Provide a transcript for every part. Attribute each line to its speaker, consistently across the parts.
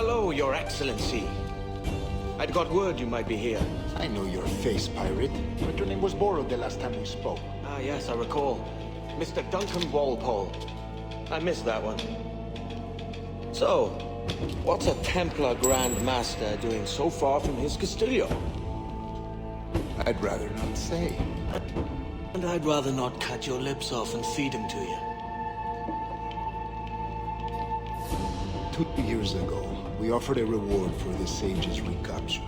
Speaker 1: Hello, Your Excellency. I'd got word you might be here.
Speaker 2: I know your face, pirate, but your name was borrowed the last time we spoke.
Speaker 1: Ah, yes, I recall. Mr. Duncan Walpole. I missed that one. So, what's a Templar Grand Master doing so far from his Castillo?
Speaker 2: I'd rather not say.
Speaker 1: And I'd rather not cut your lips off and feed him to you.
Speaker 2: 2 years ago, we offered a reward for the sage's recapture.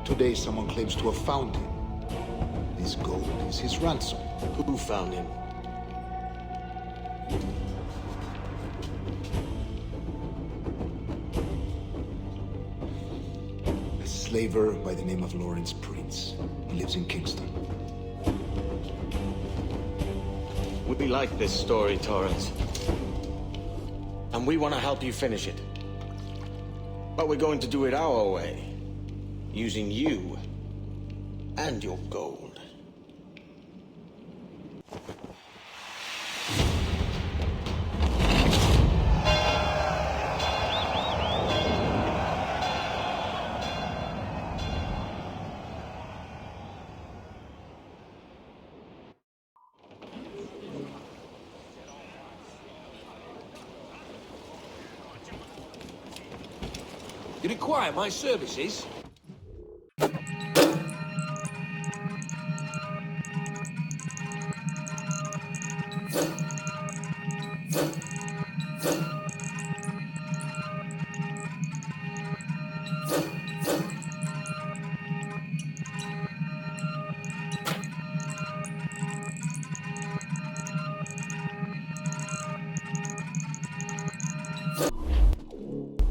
Speaker 2: Today, someone claims to have found him. This gold is his ransom.
Speaker 1: Who found him?
Speaker 2: A slaver by the name of Lawrence Prince. He lives in Kingston.
Speaker 1: We like this story, Torrance. And we want to help you finish it. But we're going to do it our way. Using you and your gold.
Speaker 3: You require my services?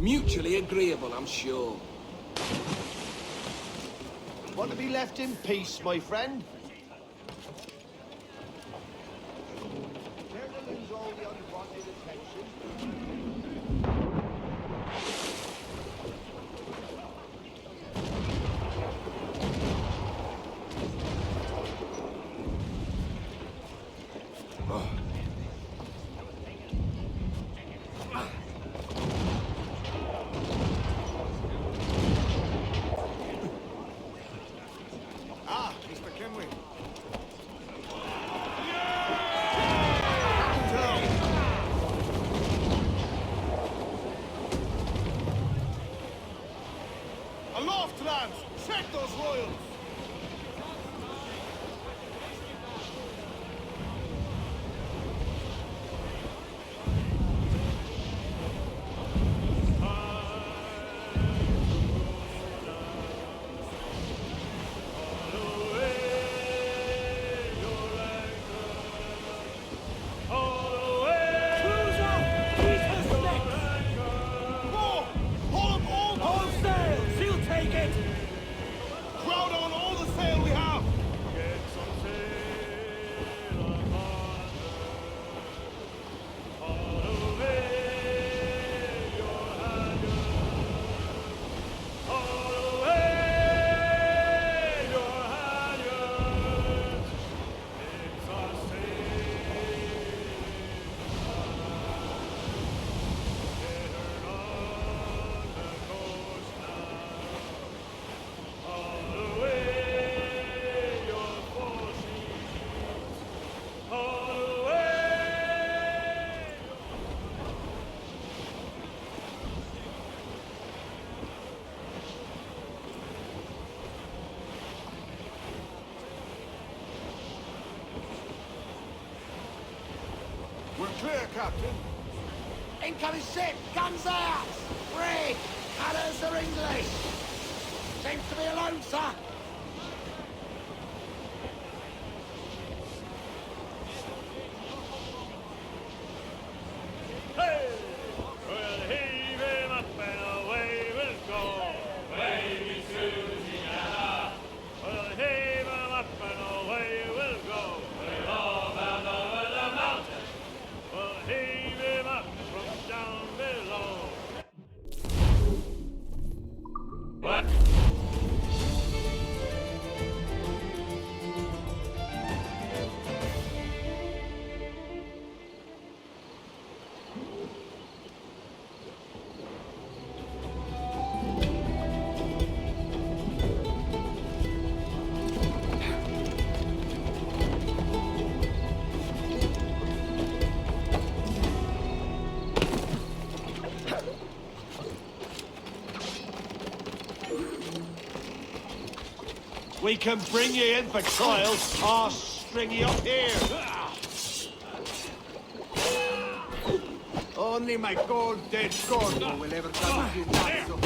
Speaker 3: Mutually agreeable, I'm sure.
Speaker 4: Want to be left in peace, my friend? Care to lose all the unwanted attention?
Speaker 5: Aloft, lads! Check those royals! Crowd on all the sail we have! We're clear, Captain.
Speaker 4: Incoming ship! Guns out! Rig! Colours are English! Seems to be alone, sir!
Speaker 5: Hey! We'll heave him up and away we'll go. Wavy Susie Anna. We'll heave him up and away we'll go. We're all bound over the mountain. We'll heave him up from down below. What?
Speaker 6: We can bring you in for trial, or string you up here.
Speaker 4: Only my cold, dead Corvo will ever come within that of...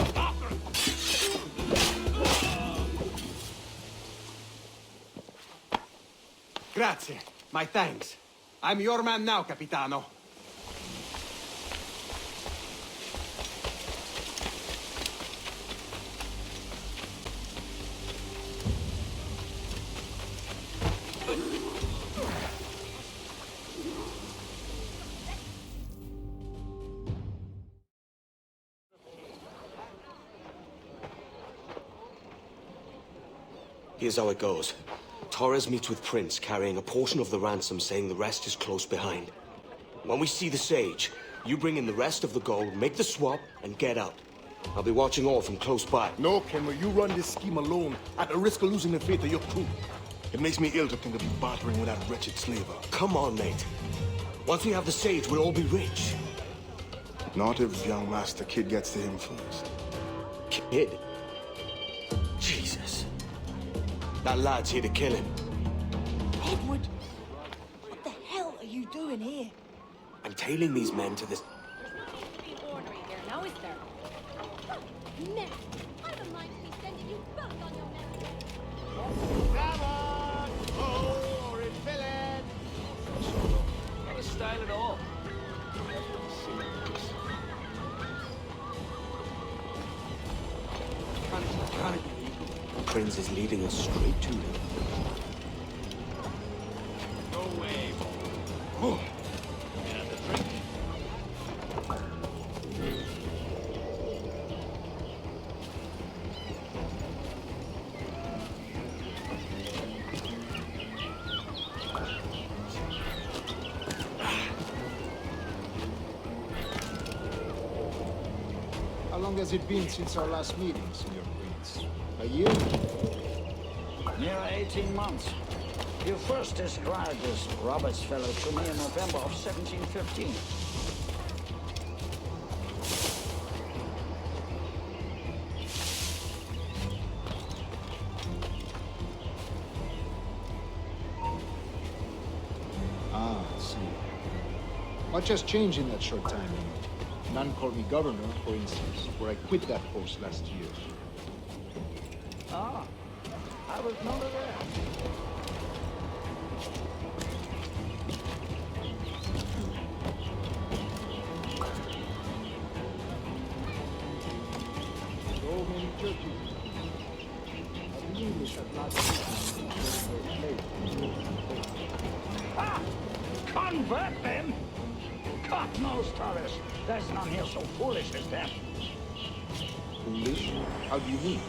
Speaker 4: Grazie. My thanks. I'm your man now, Capitano.
Speaker 1: Here's how it goes. Torres meets with Prince, carrying a portion of the ransom, saying the rest is close behind. When we see the Sage, you bring in the rest of the gold, make the swap, and get out. I'll be watching all from close by.
Speaker 7: No, Kenway, you run this scheme alone, at the risk of losing the faith of your crew. It makes me ill to think of you bartering with that wretched slaver.
Speaker 1: Come on, mate. Once we have the Sage, we'll all be rich.
Speaker 7: Not if young Master Kid gets to him first.
Speaker 1: Kid? Jesus. That lad's here to kill him.
Speaker 8: Edward, what the hell are you doing here?
Speaker 1: I'm tailing these men to this...
Speaker 9: Be ornery there now, is there? Now, I have a mind to be sending you back on your merry.
Speaker 4: Come on! Oh, refilling!
Speaker 3: Not a style at all.
Speaker 4: Can't it?
Speaker 1: Prince is leading us straight to him.
Speaker 3: No way.
Speaker 7: Oh,
Speaker 3: Yeah, the drink.
Speaker 2: How long has it been since our last meeting, Senor Prince? A year?
Speaker 10: Near 18 months. You first described this Roberts fellow to me in November of 1715.
Speaker 2: Ah, I see. Much has changed in that short time. None called me governor, for instance, where I quit that post last year.
Speaker 10: Ah, I was not aware.
Speaker 2: So many churches. The English have not seen
Speaker 10: Ah! Convert them? God knows, Torres. There's none here so foolish as them.
Speaker 2: Foolish? How do you mean?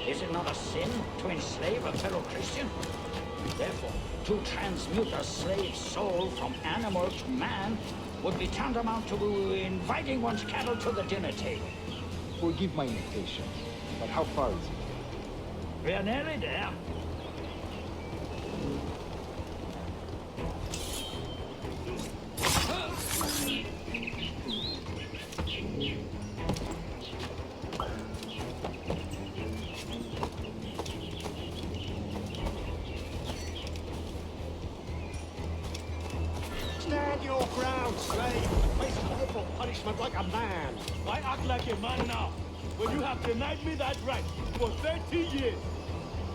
Speaker 10: Is it not a sin to enslave a fellow Christian? Therefore, to transmute a slave's soul from animal to man would be tantamount to inviting one's cattle to the dinner table.
Speaker 2: Forgive my impatience, but how far is it?
Speaker 10: We're nearly there.
Speaker 4: Stand your ground, slave! Face awful punishment like a man!
Speaker 5: Why act like a man now, when you have denied me that right for 30 years?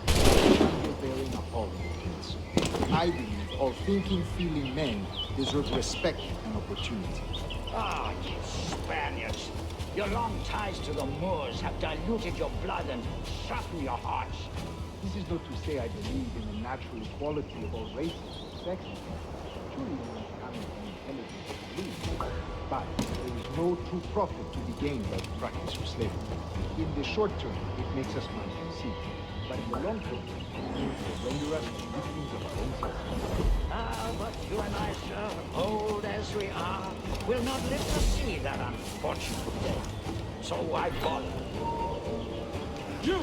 Speaker 2: You're bearing appalling, Prince. I believe all thinking, feeling men deserve respect and opportunity.
Speaker 10: Ah, you Spaniards. Your long ties to the Moors have diluted your blood and softened your hearts.
Speaker 2: This is not to say I believe in the natural equality of all races and sexes. Surely no one coming from intelligence to believe. But there is no true profit to be gained by the practice of slavery. In the short term, it makes us money, see. But in the long term, it means to render us victims of our own success.
Speaker 10: Ah, but you and I, sir, old as we are, will not live to see that unfortunate day. So why bother?
Speaker 5: You!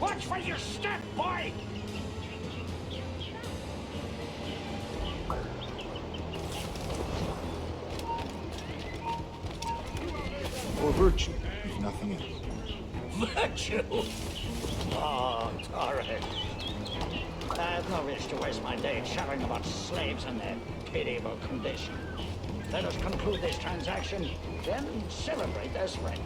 Speaker 10: Watch where you step,
Speaker 2: virtue, if nothing else.
Speaker 10: Virtue? Oh, Torres. I have no wish to waste my day chatting about slaves and their pitiable condition. Let us conclude this transaction, then celebrate as friends.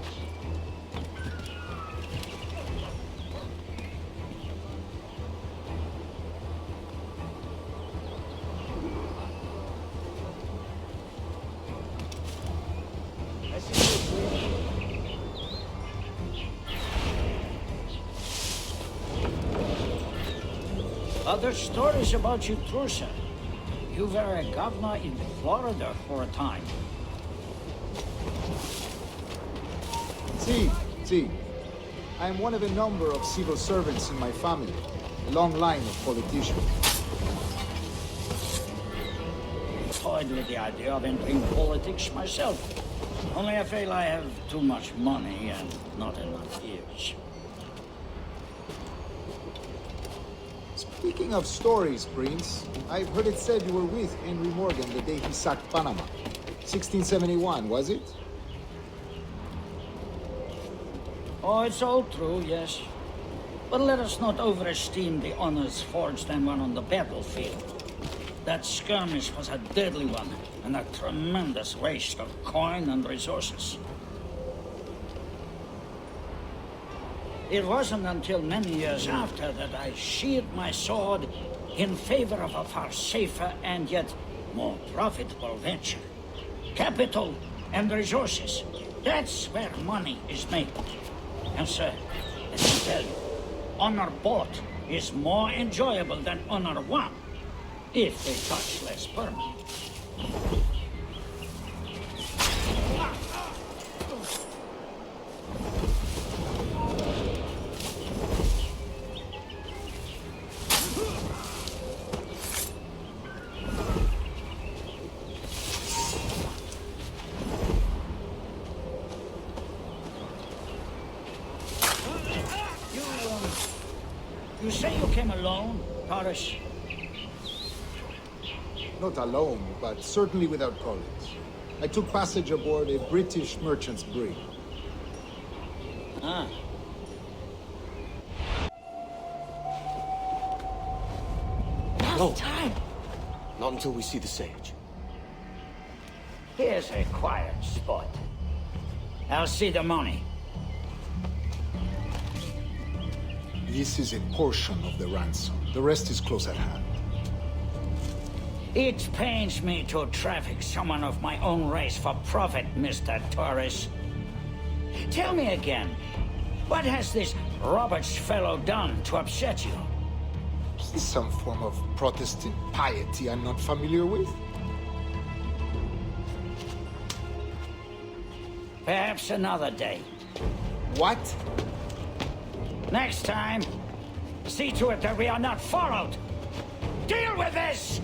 Speaker 10: Other stories about you, Trusa. You were a governor in Florida for a time.
Speaker 2: See. I am one of a number of civil servants in my family. A long line of politicians.
Speaker 10: Toyed with the idea of entering politics myself. Only I feel I have too much money and not enough ears.
Speaker 2: Speaking of stories, Prince, I've heard it said you were with Henry Morgan the day he sacked Panama. 1671, was it?
Speaker 10: Oh, it's all true, yes. But let us not overesteem the honors forged and won on the battlefield. That skirmish was a deadly one, and a tremendous waste of coin and resources. It wasn't until many years after that I sheathed my sword in favor of a far safer and yet more profitable venture. Capital and resources. That's where money is made. And sir, let me tell you, honor bought is more enjoyable than honor won, if they touch less permanent. You say you came alone, Torres?
Speaker 2: Not alone, but certainly without colleagues. I took passage aboard a British merchant's brig.
Speaker 10: Ah.
Speaker 1: No.
Speaker 8: Time.
Speaker 1: Not until we see the sage.
Speaker 10: Here's a quiet spot. I'll see the money.
Speaker 2: This is a portion of the ransom. The rest is close at hand.
Speaker 10: It pains me to traffic someone of my own race for profit, Mr. Torres. Tell me again, what has this Roberts fellow done to upset you?
Speaker 2: Is this some form of Protestant piety I'm not familiar with?
Speaker 10: Perhaps another day.
Speaker 2: What?
Speaker 10: Next time, see to it that we are not followed. Deal with this!